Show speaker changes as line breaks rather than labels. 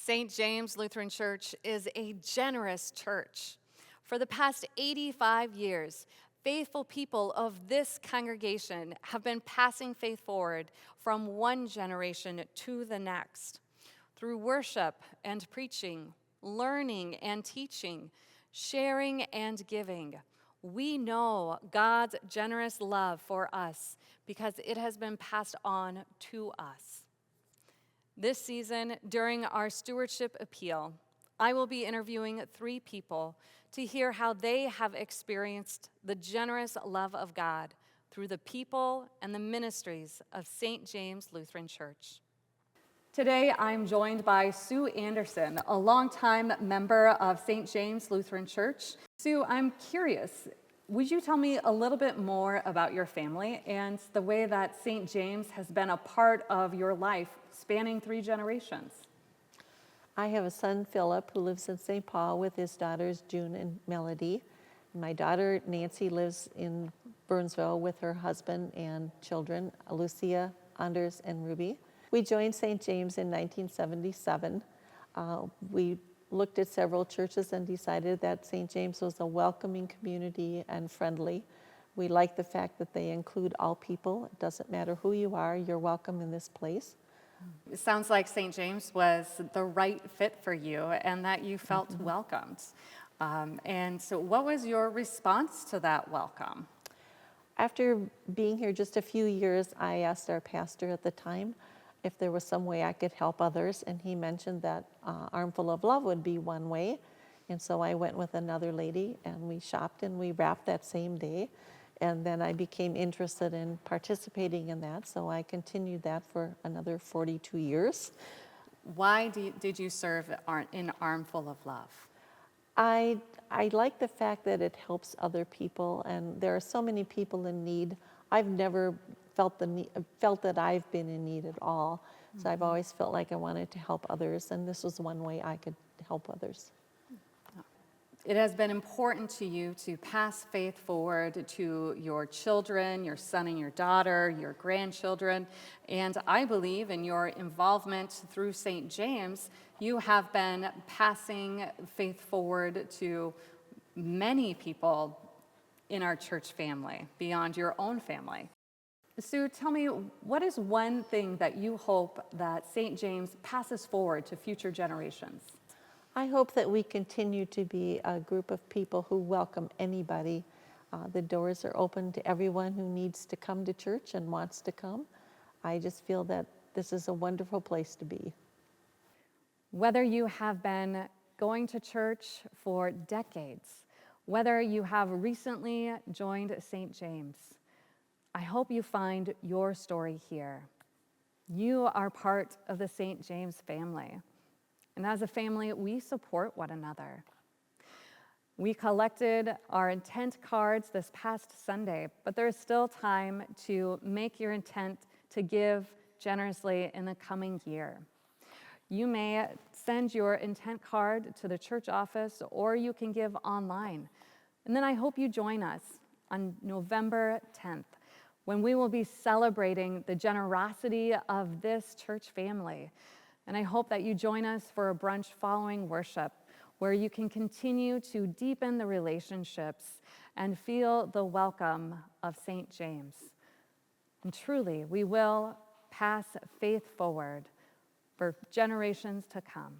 St. James Lutheran Church is a generous church. For the past 85 years, faithful people of this congregation have been passing faith forward from one generation to the next. Through worship and preaching, learning and teaching, sharing and giving, we know God's generous love for us because it has been passed on to us. This season, during our stewardship appeal, I will be interviewing 3 people to hear how they have experienced the generous love of God through the people and the ministries of St. James Lutheran Church. Today, I'm joined by Sue Anderson, a longtime member of St. James Lutheran Church. Sue, I'm curious, would you tell me a little bit more about your family and the way that St. James has been a part of your life spanning 3 generations?
I have a son, Philip, who lives in St. Paul with his daughters, June and Melody. My daughter, Nancy, lives in Burnsville with her husband and children, Lucia, Anders, and Ruby. We joined St. James in 1977. We looked at several churches and decided that St. James was a welcoming community and friendly. We like the fact that they include all people. It doesn't matter who you are, you're welcome in this place.
It sounds like St. James was the right fit for you and that you felt welcomed. And so what was your response to that welcome?
After being here just a few years, I asked our pastor at the time if there was some way I could help others, and he mentioned that Armful of Love would be one way. And so I went with another lady, and we shopped and we wrapped that same day. And then I became interested in participating in that, so I continued that for another 42 years.
Why did you serve in Armful of Love?
I like the fact that it helps other people, and there are so many people in need. I've never felt that I've been in need at all. So I've always felt like I wanted to help others, and this was one way I could help others.
It has been important to you to pass faith forward to your children, your son and your daughter, your grandchildren, and I believe in your involvement through St. James, you have been passing faith forward to many people in our church family, beyond your own family. Sue, tell me, what is one thing that you hope that St. James passes forward to future generations?
I hope that we continue to be a group of people who welcome anybody. The doors are open to everyone who needs to come to church and wants to come. I just feel that this is a wonderful place to be.
Whether you have been going to church for decades, whether you have recently joined St. James, I hope you find your story here. You are part of the St. James family. And as a family, we support one another. We collected our intent cards this past Sunday, but there is still time to make your intent to give generously in the coming year. You may send your intent card to the church office, or you can give online. And then I hope you join us on November 10th, when we will be celebrating the generosity of this church family. And I hope that you join us for a brunch following worship, where you can continue to deepen the relationships and feel the welcome of St. James. And truly, we will pass faith forward for generations to come.